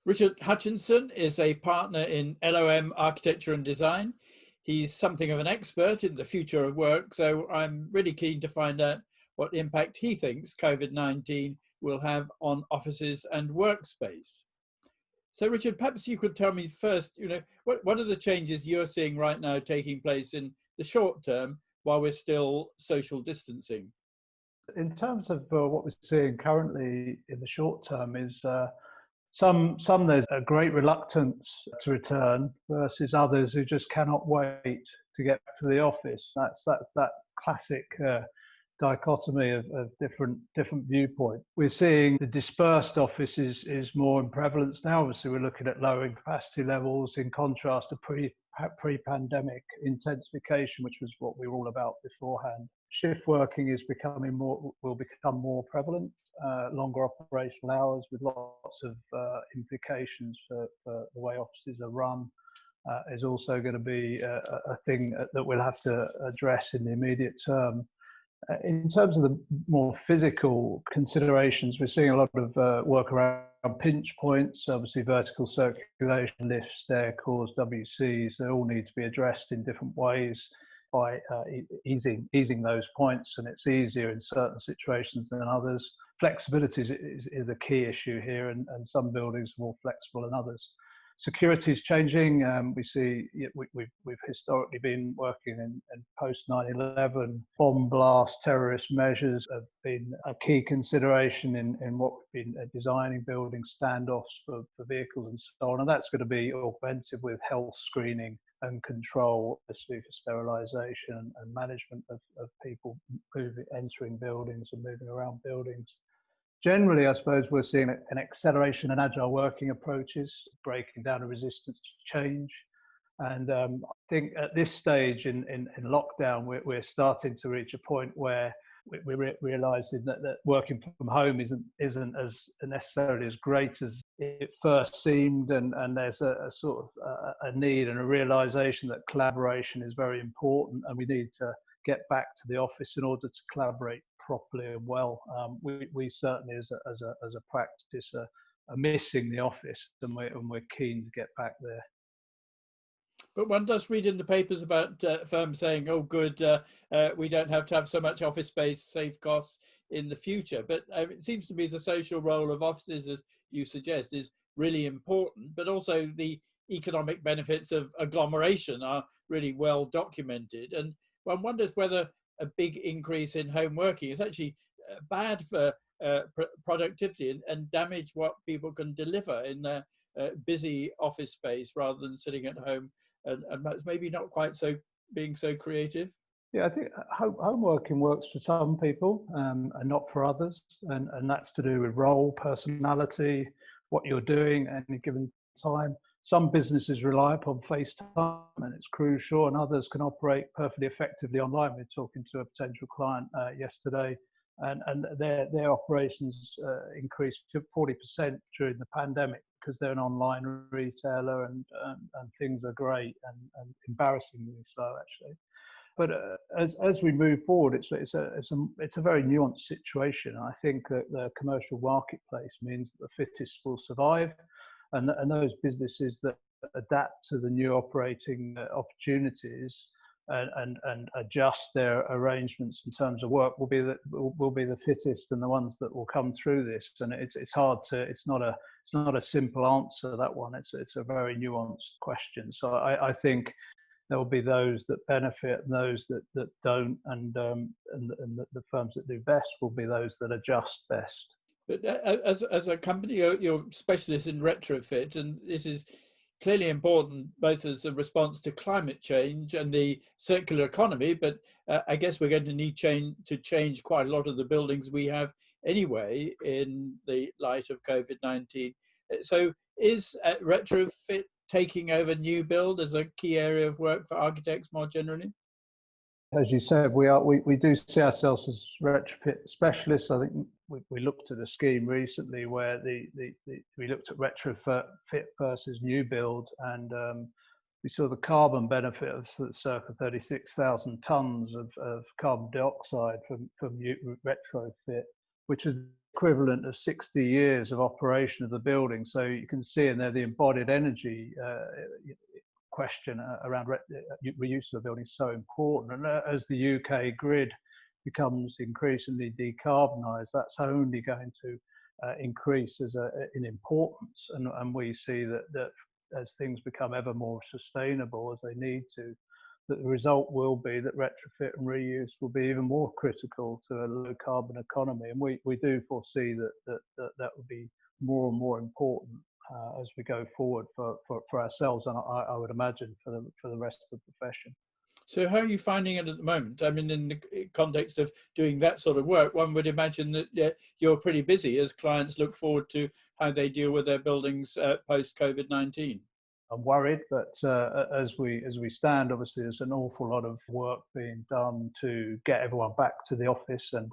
Richard Hutchinson is a partner in LOM Architecture and Design. He's something of an expert in the future of work, so I'm really keen to find out what impact he thinks COVID-19 will have on offices and workspace. So Richard, perhaps you could tell me first, what are the changes you're seeing right now taking place in the short term while we're still social distancing? In terms of what we're seeing currently in the short term is some there's a great reluctance to return versus others who just cannot wait to get to the office. That's that classic dichotomy of different viewpoint. We're seeing the dispersed office is more in prevalence now. Obviously, we're looking at lowering capacity levels in contrast to pre-pandemic intensification, which was what we were all about beforehand. Shift working will become more prevalent. Longer operational hours with lots of implications for the way offices are run is also going to be a thing that we'll have to address in the immediate term. In terms of the more physical considerations, we're seeing a lot of work around pinch points, obviously vertical circulation, lifts, stair cores, WCs. They all need to be addressed in different ways by easing those points, and it's easier in certain situations than others. Flexibility is a key issue here, and some buildings are more flexible than others. Security is changing. We've historically been working in post 9/11. Bomb blast, terrorist measures have been a key consideration in what we've been designing, building standoffs for vehicles and so on. And that's going to be augmented with health screening and control, obviously for sterilisation and management of people entering buildings and moving around buildings. Generally, I suppose we're seeing an acceleration in agile working approaches, breaking down a resistance to change. And I think at this stage in lockdown, we're starting to reach a point where we're realising that working from home isn't as necessarily as great as it first seemed, and there's a sort of a need and a realisation that collaboration is very important, and we need to get back to the office in order to collaborate properly and well. We certainly, as a practice, are missing the office, and we're keen to get back there. But one does read in the papers about firms saying, "Oh, good, we don't have to have so much office space, save costs in the future." But it seems to me the social role of offices, as you suggest, is really important. But also the economic benefits of agglomeration are really well documented, and one wonders whether a big increase in home working is actually bad for productivity and damage what people can deliver in their busy office space rather than sitting at home and maybe not quite being so creative. Yeah, I think home working works for some people and not for others, and that's to do with role, personality, what you're doing at any given time. Some businesses rely upon FaceTime and it's crucial, and others can operate perfectly effectively online. We were talking to a potential client yesterday, and their operations increased to 40% during the pandemic because they're an online retailer, and things are great and embarrassingly so, actually. But as we move forward, it's a very nuanced situation. I think that the commercial marketplace means that the fittest will survive. And those businesses that adapt to the new operating opportunities and adjust their arrangements in terms of work will be the fittest and the ones that will come through this. And it's hard to it's not a simple answer, that one. It's a very nuanced question. So I think there will be those that benefit and those that don't, and the firms that do best will be those that adjust best. But as a company, you're specialists in retrofit, and this is clearly important both as a response to climate change and the circular economy. But I guess we're going to need to change quite a lot of the buildings we have anyway in the light of COVID-19. So is retrofit taking over new build as a key area of work for architects more generally? As you said, we do see ourselves as retrofit specialists. I think we looked at a scheme recently where we looked at retrofit versus new build, and we saw the carbon benefit of circa 36,000 tonnes of carbon dioxide from retrofit, which is equivalent of 60 years of operation of the building. So you can see in there the embodied energy question around reuse of the building is so important. And as the UK grid becomes increasingly decarbonised, that's only going to increase in importance. And we see that as things become ever more sustainable, as they need to, that the result will be that retrofit and reuse will be even more critical to a low carbon economy. And we do foresee that will be more and more important as we go forward for ourselves, and I would imagine for the rest of the profession. So how are you finding it at the moment? I mean, in the context of doing that sort of work, one would imagine that you're pretty busy as clients look forward to how they deal with their buildings post-COVID-19. I'm worried, but as we stand, obviously there's an awful lot of work being done to get everyone back to the office and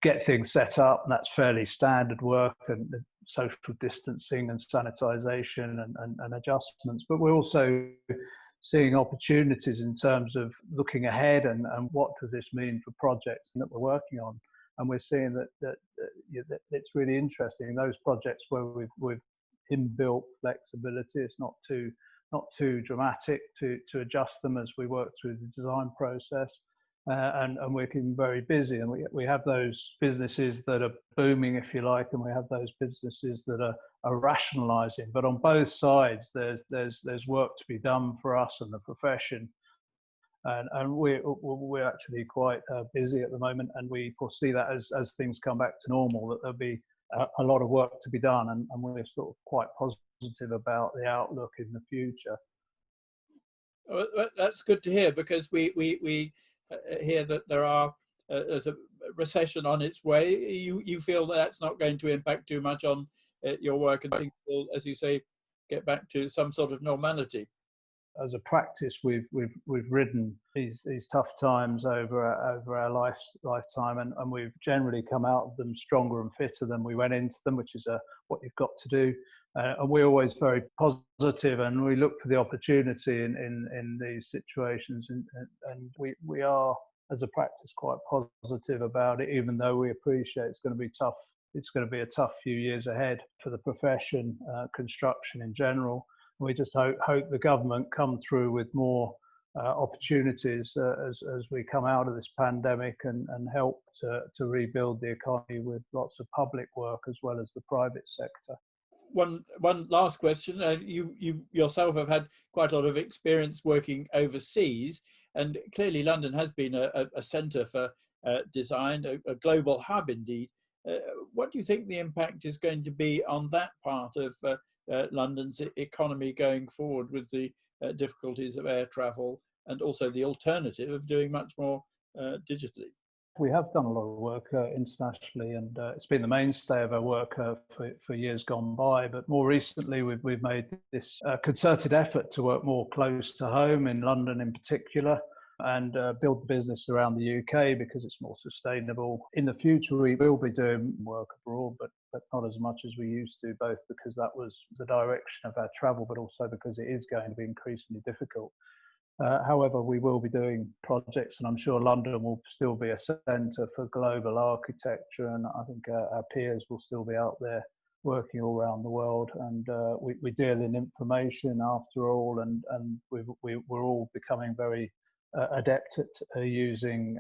get things set up, and that's fairly standard work, and social distancing and sanitisation and adjustments. But we're also seeing opportunities in terms of looking ahead and what does this mean for projects that we're working on. And we're seeing that it's really interesting. Those projects where we've inbuilt flexibility, it's not too dramatic to adjust them as we work through the design process. And we're keeping very busy, and we have those businesses that are booming, if you like, and we have those businesses that are rationalising. But on both sides, there's work to be done for us and the profession, and we're actually quite busy at the moment, and we foresee that as things come back to normal, that there'll be a lot of work to be done, and we're sort of quite positive about the outlook in the future. Well, that's good to hear, because we hear that there's a recession on its way. You feel that that's not going to impact too much on your work, and things will, as you say, get back to some sort of normality. As a practice, we've ridden these tough times over our lifetime, and we've generally come out of them stronger and fitter than we went into them, which is what you've got to do. And we're always very positive, and we look for the opportunity in these situations, and we are, as a practice, quite positive about it, even though we appreciate it's going to be tough. It's going to be a tough few years ahead for the profession, construction in general. We just hope the government come through with more opportunities as we come out of this pandemic, and help to rebuild the economy with lots of public work as well as the private sector. One last question. You yourself have had quite a lot of experience working overseas, and clearly London has been a centre for design, a global hub indeed. What do you think the impact is going to be on that part of London's economy going forward, with the difficulties of air travel and also the alternative of doing much more digitally? We have done a lot of work internationally, and it's been the mainstay of our work for years gone by. But more recently, we've made this concerted effort to work more close to home, in London in particular, and build the business around the UK because it's more sustainable. In the future, we will be doing work abroad, but not as much as we used to, both because that was the direction of our travel, but also because it is going to be increasingly difficult. However, we will be doing projects, and I'm sure London will still be a centre for global architecture, and I think our peers will still be out there working all around the world. And we deal in information after all, and we're all becoming very adept at using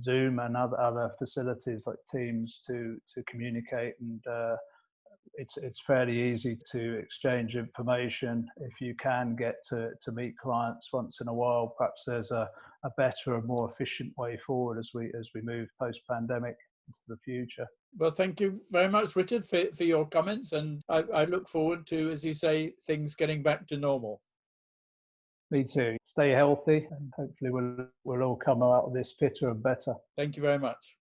Zoom and other facilities like Teams to communicate, and it's fairly easy to exchange information. If you can get to meet clients once in a while, perhaps there's a better and more efficient way forward as we move post-pandemic into the future. Well, thank you very much, Richard, for your comments, and I look forward to, as you say, things getting back to normal. Me too. Stay healthy, and hopefully we'll all come out of this fitter and better. Thank you very much.